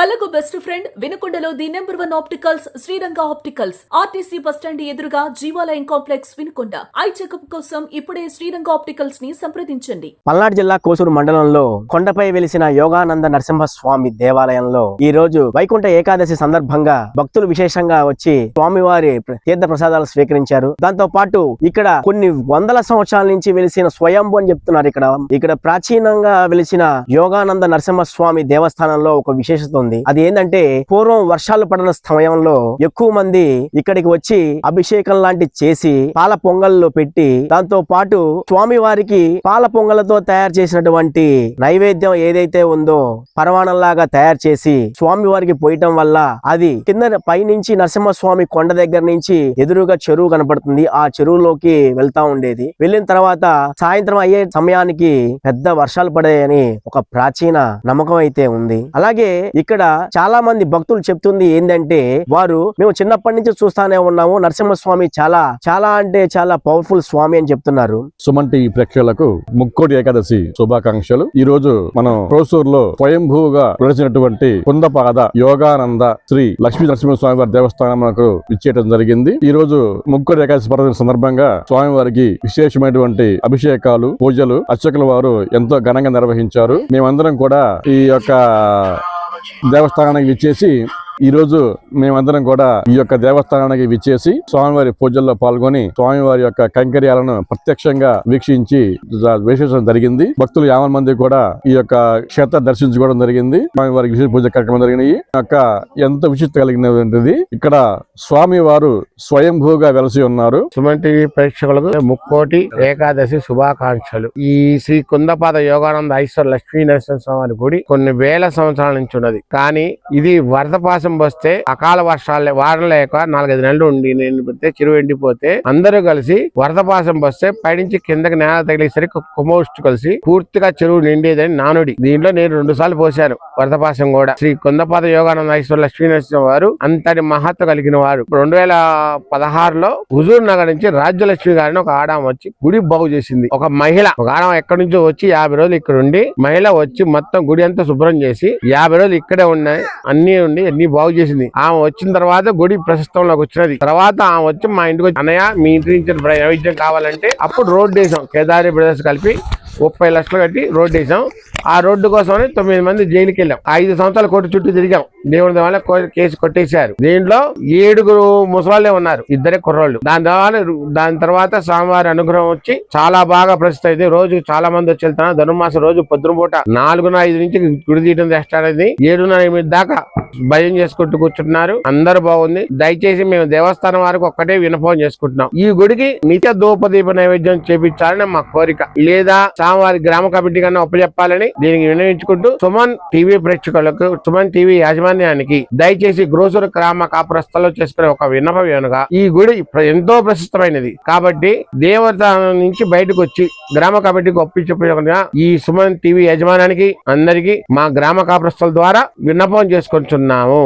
కళ్ళకు best friend వినుకొండలో the number 1 opticals Sriranga opticals RTC bus stand ఎదురుగా Jeevalayam complex Vinukonda. Eye checkup కోసం ఇప్పుడే శ్రీరంగ ఆప్టికల్స్ ని సంప్రదించండి. పల్నాడు జిల్లా కోసూరు మండలంలో కొండపై వెలిసిన యోగానంద నరసింహస్వామి దేవాలయంలో ఈ రోజు వైకుంఠ ఏకాదశి సందర్భంగా భక్తులు విశేషంగా వచ్చి స్వామివారి తీర్థ ప్రసాదాలు స్వీకరించారు. దాంతో పాటు ఇక్కడ కొన్ని వందల సంవత్సరాల నుంచి వెలిసిన స్వయంభు అని చెప్తున్నారు. ఇక్కడ ప్రాచీనంగా వెలిసిన యోగానంద నరసింహస్వామి దేవస్థానంలో ఒక విశేషత ఉంది. అది ఏంటంటే పూర్వం వర్షాలు పడిన సమయంలో ఎక్కువ మంది ఇక్కడికి వచ్చి అభిషేకం లాంటి చేసి పాల పొంగల్లో పెట్టి దాంతో పాటు స్వామి వారికి పాల పొంగలతో తయారు చేసినటువంటి నైవేద్యం ఏదైతే ఉందో పరవాణంలాగా తయారు చేసి స్వామి వారికి పోయటం వల్ల అది కింద పైనుంచి నరసింహస్వామి కొండ దగ్గర నుంచి ఎదురుగా చెరువు కనపడుతుంది. ఆ చెరువులోకి వెళ్తా ఉండేది. వెళ్ళిన తర్వాత సాయంత్రం అయ్యే సమయానికి పెద్ద వర్షాలు పడాయని ఒక ప్రాచీన నమ్మకం అయితే ఉంది. అలాగే ఇక్కడ చాలా మంది భక్తులు చెప్తుంది ఏంటంటే వారు మేము చిన్నప్పటి నుంచి చూస్తానే ఉన్నాము, నరసింహస్వామి చాలా అంటే చాలా పవర్ఫుల్ స్వామి అని చెప్తున్నారు. సుమన్ టీవీ ప్రేక్షకులకు ముక్కోటి ఏకాదశి శుభాకాంక్షలు. ఈ రోజు మనం కోసూరులో స్వయంభూగా వెలిసినటువంటి కుందపాద యోగానంద శ్రీ లక్ష్మీ నరసింహస్వామి వారి దేవస్థానంకు ఇచ్చేయడం జరిగింది. ఈ రోజు ముక్కోటి ఏకాదశి పర్వదిన సందర్భంగా స్వామివారికి విశేషమైనటువంటి అభిషేకాలు, పూజలు అర్చకుల వారు ఎంతో ఘనంగా నిర్వహించారు. మేమందరం కూడా ఈ యొక్క దేవస్థానానికి విచ్చేసి స్వామివారి పూజల్లో పాల్గొని స్వామివారి యొక్క కైంకర్యాలను ప్రత్యక్షంగా వీక్షించి వీక్షించడం జరిగింది. భక్తులు 50 మంది కూడా ఈ యొక్క క్షేత్ర దర్శించుకోవడం జరిగింది. స్వామివారికి విశేష పూజ కార్యక్రమం జరిగినాయి. యొక్క ఎంతో విశిష్టత కలిగినటువంటిది. ఇక్కడ స్వామివారు స్వయంభూగా వెలసి ఉన్నారు. సుమన్ టీవీ ప్రేక్షకులకు ముక్కోటి ఏకాదశి శుభాకాంక్షలు. ఈ శ్రీ కుందపాద యోగానంద ఐశ్వర్ లక్ష్మీ నరసింహస్వామి గుడి కొన్ని వేల సంవత్సరాల నుంచి ఉన్నది. కానీ ఇది వరద వస్తే అకాల వర్షాలు వారం లేక 4-5 నెలలు ఉండి చెరువు ఎండిపోతే అందరూ కలిసి వరద పాసం వస్తే పైనుంచి కిందకి నేల తగిలేసరికి కుమోష్టి కలిసి పూర్తిగా చెరువు నిండేదని నానుడి. దీంట్లో నేను 2 సార్లు పోసాను వరద పాసం కూడా. శ్రీ కుందపాద యోగానంద ఐశ్వర లక్ష్మీ నరసింహ వారు అంతటి మహత్వ కలిగిన వారు. 2016లో హుజూర్ నగర్ నుంచి రాజ్యలక్ష్మి గారిని ఒక ఆడామ వచ్చి గుడి బాగు చేసింది. ఒక మహిళ ఒక ఆడామ ఎక్కడి నుంచో వచ్చి 50 రోజులు ఇక్కడ ఉండి మహిళ వచ్చి మొత్తం గుడి అంతా శుభ్రం చేసి 50 రోజులు ఇక్కడే ఉన్నాయి, అన్ని బాగు చేసింది. ఆమె వచ్చిన తర్వాత గుడి ప్రశస్తంలోకి వచ్చినది. తర్వాత ఆమె వచ్చి మా ఇంటికి వచ్చి అన్నయ్య మీ ఇంటి నుంచి నైవేద్యం కావాలంటే అప్పుడు రోడ్డు వేసాం. కేదారి బ్రదర్స్ కలిపి 30 లక్షలు కట్టి రోడ్డు వేసాం. ఆ రోడ్డు కోసమని 9 మంది జైలుకి వెళ్ళాం. 5 సంవత్సరాల కోర్టు చుట్టూ తిరిగాం. దేవుడి వల్ల కేసు కొట్టేశారు. దీంట్లో 7 ముసలాళ్లే ఉన్నారు, 2 కుర్రోళ్ళు. దాని తర్వాత స్వామివారి అనుగ్రహం వచ్చి చాలా బాగా ప్రసిద్ధి అయింది. రోజు చాలా మంది వచ్చి వెళ్తున్నారు. ధనుర్మాసం రోజు పొద్దున పూట 4:05 నుంచి గుడి తీయడం స్టార్ట్ అయింది. 7:30 దాకా భయం చేసుకుంటూ కూర్చుంటున్నారు. అందరు బాగుంది. దయచేసి మేము దేవస్థానం వారికి ఒక్కటే వినపం చేసుకుంటున్నాం. ఈ గుడికి నిత్య ధూపదీప నైవేద్యం చేపించాలని మా కోరిక. లేదా స్వామివారి గ్రామ కమిటీ కన్నా ఒప్పచెప్పాలని దీనికి వినియోగించుకుంటూ సుమన్ టీవీ ప్రేక్షకులకు, సుమన్ టీవీ యాజమాన్యానికి దయచేసి గ్రోసూరు గ్రామ కాపురస్థలో చేసుకునే ఒక విన్నపం ఏమనగా ఈ గుడి ఎంతో ప్రశస్తమైనది కాబట్టి దేవస్థానం నుంచి బయటకు వచ్చి గ్రామ కమిటీకి ఒప్పించకుండా ఈ సుమన్ టీవీ యాజమాన్యానికి అందరికీ మా గ్రామ కాపురస్థల ద్వారా విన్నపం చేసుకుంటున్నాము.